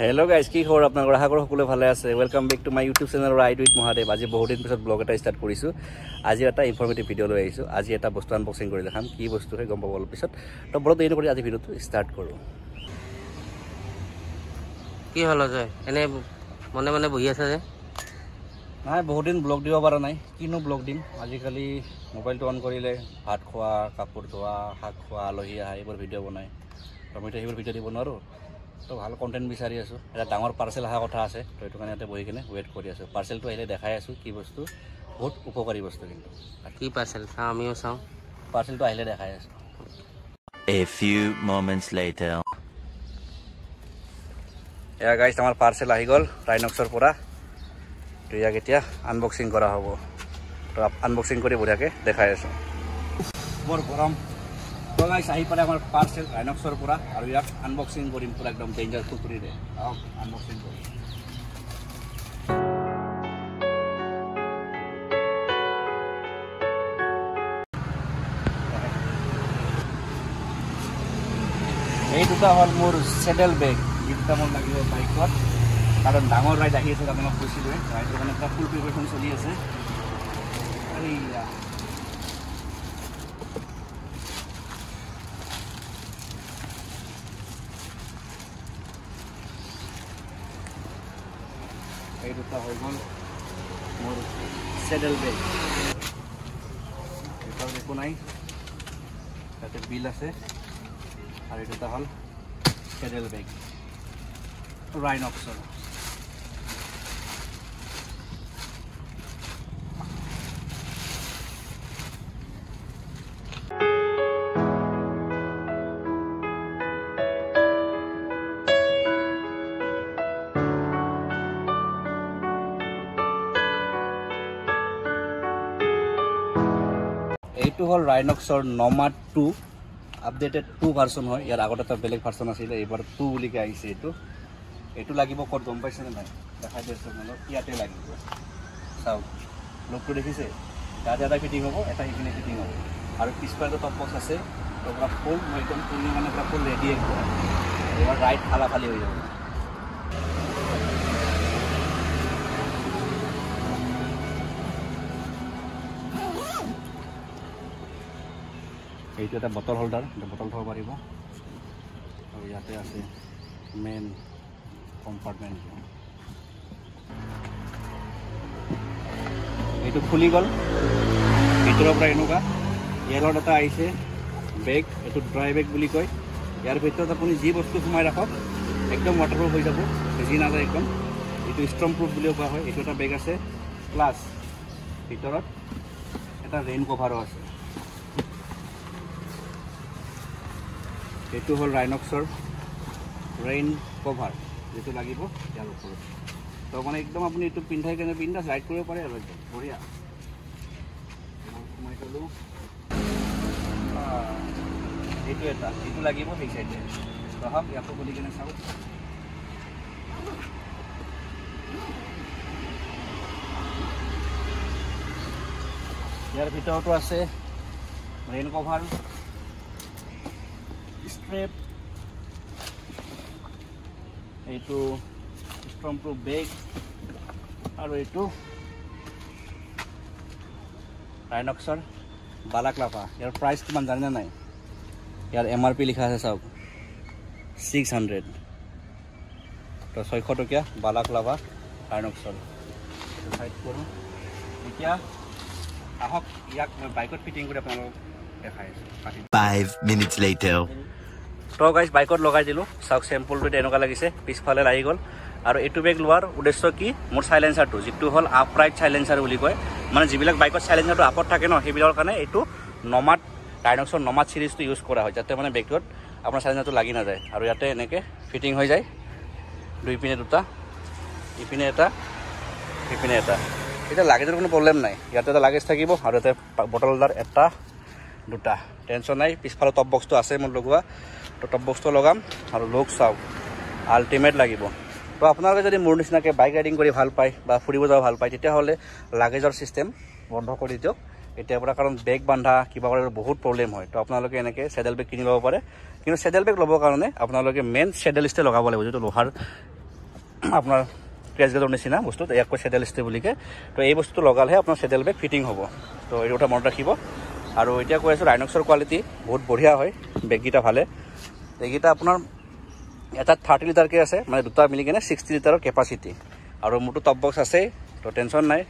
Hello guys, কি খবৰ আপোনালোকৰ আশা কৰো সকলো ভালে আছে welcome back to my YouTube channel I do it Mahadev আজি বহুত দিন পিছত ব্লগ এটা ষ্টাৰ্ট কৰিছো আজি এটা ইনফৰমেটিভ ভিডিও লৈ আহিছো আজি এটা বস্তু আনবক্সিং কৰি দেখাম কি বস্তু হয় গম পাব পিছত তো বড় দেৰি কৰি আজি ভিডিওটো ষ্টাৰ্ট কৰো কি হলো যায় এনে মনে মনে বহি আছে যে নাই বহুত দিন ব্লগ দিব পৰা নাই কিনো ব্লগ দিম আজিকালি মোবাইলটো অন কৰিলে ভাত খোৱা কাপোৰ ধোৱা শাক খোৱা আলহী আহা এইবোৰ ভিডিও বনাই টমেটো এইবোৰ ভিডিও দিব নোৱাৰো তো ভাল কন্টেন্ট বিচাৰি আছো এটা ডাঙৰ পাৰ্সেল আহা কথা আছে তো এটো কাৰণে বহি কিনে ওয়েট কৰি আছো পাৰ্সেলটো আহিলে দেখাই আছো কি বস্তু বহুত উপকাৰী বস্তু কিন্তু কি পাৰ্সেল আমিও চাও পাৰ্সেলটো আহিলে দেখাই আছো A few moments later এয়া গাইস আমাৰ পাৰ্সেল আহি গল ৰাইনক্সৰ পৰা তো ইয়াক এতিয়া আনবক্সিং কৰা হ'ব তো আনবক্সিং কৰি বঢ়িয়াকে দেখাই আছো বৰ গৰম তো গাইস আহি পালে আমাৰ পাৰ্সেল ৰাইনক্সৰ পৰা আৰু ইয়াক আনবক্সিং কৰিম পুৰা একদম ডেঞ্জাৰ কুকুৰিৰে আহক আনবক্সিং কৰিম এই দুটা হল মোৰ সেডেল বেগ এটা মোৰ লাগিব বাইকত কাৰণ ডাঙৰ ৰাইড আহি আছে আপোনাক কৈছিলো ৰাইডৰ কাৰণে এটা ফুল প্ৰিপাৰেচন চলি আছে এই দুটা হৈ গ'ল মোৰ সেডেল বেগ এটা একো নাই তাতে বিল আছে আর এটা হল সেডেল বেগ রাইনক্সর এইটো হল রাইনক্সর নমাড 2 আপডেটেড 2 ভার্সন হয় ইয়াৰ আগতে এটা বেলেগ ভাৰ্সন আছিল এবাৰ 2 বুলিকে আহিছে এটো লাগিব কত গম পাইছে না দেখাই দিছো মানে ইয়াতে লাগিব চাও লোকটো দেখিছে তাতে এটা ফিটিং হ'ব এটা ইপিনে ফিটিং হ'ব আৰু পিছফালে টপ বক্স আছে তো পুৰা ফুল একদম ফুলি মানে পুৰা ফুল ৰেডি একদম এবাৰ ৰাইট খালা খালি হৈ যাব এইটো এটা বটল হোল্ডাৰ বটল থব পাৰিব আৰু ইয়াতে আছে মেইন কম্পাৰ্টমেণ্ট এইটো খুলি গ'ল ভিতৰৰ পৰা এনেকুৱা ইয়াৰ এটা আহিছে বেগ এইটো ড্ৰাই বেগ বুলি কয় ইয়াৰ ভিতৰত আপুনি যি বস্তু সোমাই ৰাখক একদম ৱাটাৰপ্ৰুফ হৈ যাব ভিজি নাযায় একদম এইটো ষ্ট্ৰং প্ৰুফ বুলিও কোৱা হয় এইটো এটা বেগ আছে প্লাছ ভিতৰত এটা ৰেইন কভাৰো আছে এইটো হল ৰাইনক্সৰ ৰেইন কভাৰ যেটো লাগিব ইয়াৰ ওপৰত তো মানে একদম আপুনি এটো পিন্ধাই কেনে বিন্দাস ৰাইড কৰিব পাৰে আৰু একদম বঢ়িয়া মই কলো এইটো লাগিব সেই সাইডে তো হক ইয়াকো বলি কেনে চাও ইয়াৰ ভিতৰতো আছে ৰেইন কভাৰ স্ট্ৰেপ এইটো স্ট্ৰং প্ৰুফ বেগ আৰু এইটো ৰাইনক্সৰ বালাক্লাভা ইয়াৰ প্ৰাইস কিমান জানে নাই ইয়াৰ এমআৰপি লিখা আছে চাওক 600 তো 600 টকা বালাক্লাভা ৰাইনক্সৰ সাইড কৰো এতিয়া আহক ইয়াক বাইকত ফিটিং কৰি আপোনালোকক দেখাই আছো 5 minutes later তো গাইস বাইকত লগাই দিলো সাউক স্যাম্পলটো এনেকা লাগিছে পিছফালে লাগি গল আৰু এটু বেগ লোৱাৰ উদ্দেশ্য কি মোৰ সাইলেন্সাৰটো যেটো হল আপৰাইট সাইলেন্সাৰ বুলি কয় মানে যিবিলাক বাইকত সাইলেন্সাৰটো আপত থাকে ন হেবিলাৰ কাৰণে এটু নমাড ৰাইনক্সৰ নমাড সিৰিজটো ইউজ কৰা হয় যাতে মানে বেগত আপোনাৰ সাইলেন্সাৰটো লাগি না যায় আৰু ইয়াতে এনেকে ফিটিং হৈ যায় দুই পিনে দুটা ইপিনে এটা ইপিনে এটা এটা লাগেজৰ কোনো প্ৰবলেম নাই ইয়াতে এটা লাগেজ থাকিব আৰু এটা বটল হোল্ডাৰ এটা দুটা টেনশন নাই পিছফালে টপ বক্সটো আছে মোৰ লগোৱা তো টপ বক্সটো লগাম আৰু লুক চাও আল্টিমেট লাগিব তো আপোনালোকে যদি মোৰ নিচিনাকে বাইক ৰাইডিং কৰি ভাল পায় বা ফুৰিব যাব ভাল পায় তেতিয়া হলে লাগেজৰ সিস্টেম বন্ধ কৰি দিয়ক এতিয়া পৰা কাৰণ বেগ বান্ধা কিবা কৰে বহুত প্ৰবলেম হয় তো আপোনালোকে এনেকে সেডেল বেগ কিনি লব পাৰে কিন্তু সেডেল বেগ লবৰ কাৰণে আপোনালোকে মেইন সেডেল ষ্টে লগাব লাগিব যেটো লোহাৰ আপোনাৰ ক্ৰেছ গেজৰ নিচিনা বস্তু ইয়াক কয় চেডেল ষ্টে বুলি কয় তো এই বস্তুটো লগালেহে আপোনাৰ চেডেল বেগ ফিটিং হ'ব তো এইটো কথা মনত ৰাখিব আৰু এতিয়া কৈ আছোঁ ৰাইনক্সৰ কোৱালিটি বহুত বঢ়িয়া হয় বেগকেইটা ভালে এইকেইটা আপোনাৰ এটা 30 লিটাৰকৈ আছে মানে দুটা মিলি কিনে 60 লিটাৰৰ কেপাচিটি আৰু মোৰতো টপ বক্স আছেই তো টেনশ্যন নাই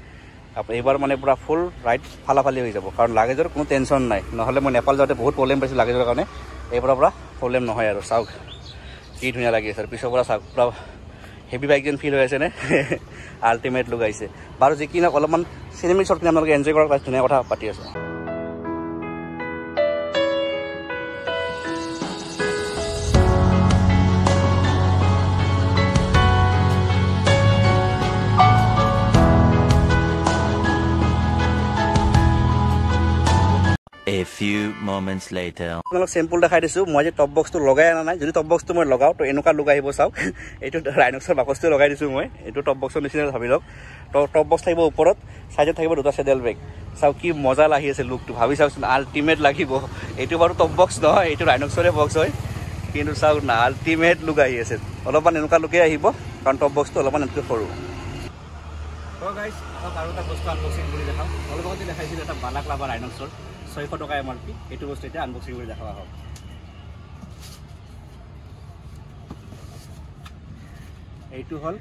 এইবাৰ মানে পূৰা ফুল ৰাইড ফালাফালি হৈ যাব কাৰণ লাগেজৰ কোনো টেনশ্যন নাই নহ'লে মই নেপাল যাওঁতে বহুত প্ৰব্লেম পাইছোঁ লাগেজৰ কাৰণে এইবাৰৰ পৰা প্ৰব্লেম নহয় আৰু চাওক কি ধুনীয়া লাগি আছে পিছৰ পৰা চাওক পূৰা হেভি বাইক যেন ফিল হৈ আছেনে আল্টিমেট লুক আহিছে বাৰু যি কি নহওক অলপমান চিনেমিক শ্বটখিনি আপোনালোকে এনজয় কৰক ধুনীয়া কথা পাতি আছোঁ A few moments later. আপোনালোক চেম্পল দেখাই দিছোঁ মই যে টপ বক্সটো লগাই অনা নাই যদি টপ বক্সটো মই লগাওঁ তো এনেকুৱা লুক আহিব চাওক এইটো ৰাইনক্সৰ বাকচটো লগাই দিছোঁ মই এইটো টপ বক্সৰ নিচিনা ভাবি লওক তো টপ বক্স থাকিব ওপৰত চাইডত থাকিব দুটা চেডেল বেগ চাওক কি মজা লাগি আছে লুকটো ভাবি চাওকচোন আল্টিমেট লাগিব এইটো বাৰু টপ বক্স নহয় এইটো ৰাইনক্সৰে বক্স হয় কিন্তু চাওক না আল্টিমেট লুক আহি আছে অলপমান এনেকুৱা লুকেই আহিব কাৰণ টপ বক্সটো অলপমান এনেকৈ সৰু তো গাইজ আৰু এটা বস্তু আনবক্সিং কৰি দেখাওঁ অলপ আগতে দেখাইছিলোঁ এটা বালাক লাভা ৰাইনক্সৰ 600 টকা MRP এইটো বস্তু এতিয়া আনবক্সিং কৰি দেখা হওক এইটো হ'ল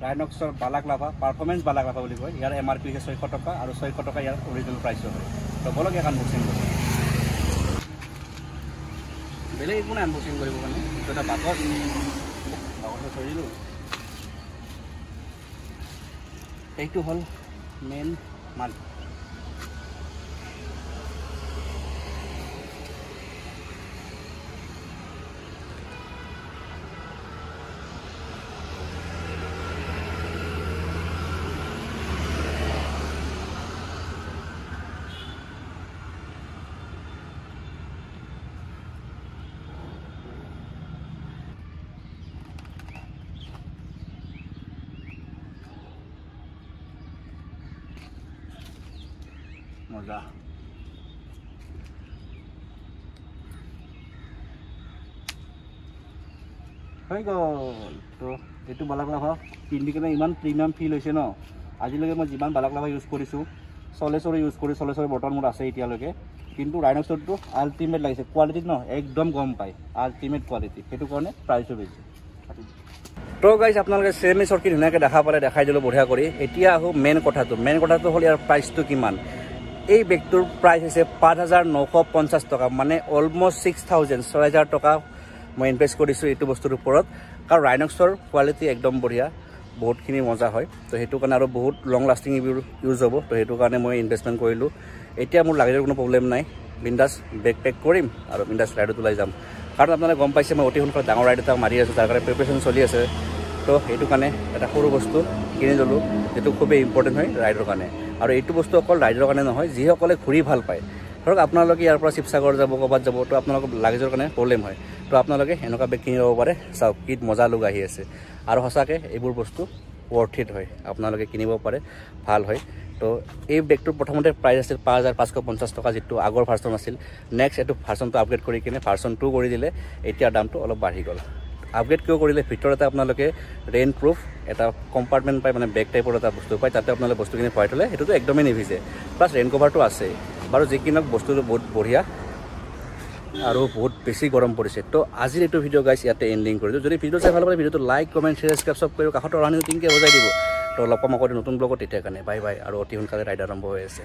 ৰাইনক্সৰ বালাক লাভা পাৰফৰ্মেঞ্চ বালাক লাভা বুলি কয় ইয়াৰ MRP হৈছে 600 টকা আৰু 600 টকা ইয়াৰ অৰিজিনেল প্ৰাইচো হয় তো বলক ইয়াক আনবক্সিং কৰোঁ বেলেগ একো নাই আনবক্সিং কৰিব কাৰণে এইটো এটা বাকচ থৈ দিলোঁ এইটো হ'ল মেইন মাল মজা হৈ গ'ল তো এইটো বালাক লাভা পিন্ধি কিনে ইমান প্ৰিমিয়াম ফিল হৈছে ন আজিলৈকে মই যিমান বালাক লাভা ইউজ কৰিছোঁ চলেছৰে ইউজ কৰি চলেছৰে বটন মোৰ আছে এতিয়ালৈকে কিন্তু ৰাইনক্সৰটো আল্টিমেট লাগিছে কোৱালিটিত ন একদম গম পায় আল্টিমেট কোৱালিটি সেইটো কাৰণে প্ৰাইচো বেছি তো গাইজ আপোনালোকে চেমি চৰ্কি ধুনীয়াকৈ দেখা পালে দেখাই দিলোঁ বঢ়িয়া কৰি এতিয়া আহোঁ মেইন কথাটো হ'ল ইয়াৰ প্ৰাইচটো কিমান এই বেগটোৰ প্ৰাইচ হৈছে 5,950 টকা মানে অলমষ্ট 6,000 টকা মই ইনভেষ্ট কৰিছোঁ এইটো বস্তুৰ ওপৰত কাৰণ ৰাইনক্সৰ কোৱালিটি একদম বঢ়িয়া বহুতখিনি মজা হয় তো সেইটো কাৰণে আৰু বহুত লং লাষ্টিং ইউজ হ'ব তো সেইটো কাৰণে মই ইনভেষ্টমেণ্ট কৰিলোঁ এতিয়া মোৰ লাগেজৰ কোনো প্ৰব্লেম নাই বিন্দাছ বেগ পেক কৰিম আৰু বিন্দাছ ৰাইডত ওলাই যাম কাৰণ আপোনালোকে গম পাইছে মই অতি সোনকালে ডাঙৰ ৰাইড এটা মাৰি আছোঁ তাৰ কাৰণে প্ৰিপেৰেশ্যন চলি আছে তো সেইটো কাৰণে এটা সৰু বস্তু কিনি ল'লোঁ যিটো খুবেই ইম্পৰ্টেণ্ট হয় ৰাইডৰ কাৰণে আৰু এইটো বস্তু অকল ৰাইডৰ কাৰণে নহয় যিসকলে ঘূৰি ভাল পায় ধৰক আপোনালোকে ইয়াৰ পৰা শিৱসাগৰ যাব ক'ৰবাত যাব তো আপোনালোকৰ লাগেজৰ কাৰণে প্ৰব্লেম হয় তো আপোনালোকে এনেকুৱা বেগ কিনি ল'ব পাৰে চাওক কি মজা লুক আহি আছে আৰু সঁচাকৈ এইবোৰ বস্তু ৱৰ্থ ইট হয় আপোনালোকে কিনিব পাৰে ভাল হয় তো এই বেগটোৰ প্ৰথমতে প্ৰাইচ আছিল 5,550 টকা যিটো আগৰ ভাৰ্চন আছিল নেক্সট এইটো ভাৰ্চনটো আপগ্ৰেড কৰি কিনে ভাৰ্চন 2 কৰি দিলে এতিয়া দামটো অলপ বাঢ়ি গ'ল আপগ্ৰেড কিয় কৰিলে ভিতৰতে আপোনালোকে ৰেইন প্ৰুফ এটা কম্পাৰ্টমেণ্ট পায় মানে বেগ টাইপৰ এটা বস্তু পায় তাতে আপোনালোকে বস্তুখিনি ভৰাই থ'লে সেইটোতো একদমেই নিভিজে প্লাছ ৰেইন কভাৰটো আছে বাৰু যি কি নহওক বস্তুটো বহুত বঢ়িয়া আৰু বহুত বেছি গৰম পৰিছে তো আজিৰ এইটো ভিডিঅ' গাইছ ইয়াতে এণ্ডিং কৰি দিওঁ যদি ভিডিঅ' চাই ভাল পালে ভিডিঅ'টো লাইক কমেণ্ট শ্বেয়াৰ ছাবস্ক্ৰাইব চব কৰি কাষত ৰানিং টিংকৈ বজাই দিব তো লগ পাম আকৌ নতুন ব্লগত তেতিয়া কাৰণে বাই বাই আৰু অতি সোনকালে ৰাইড আৰম্ভ হৈ আছে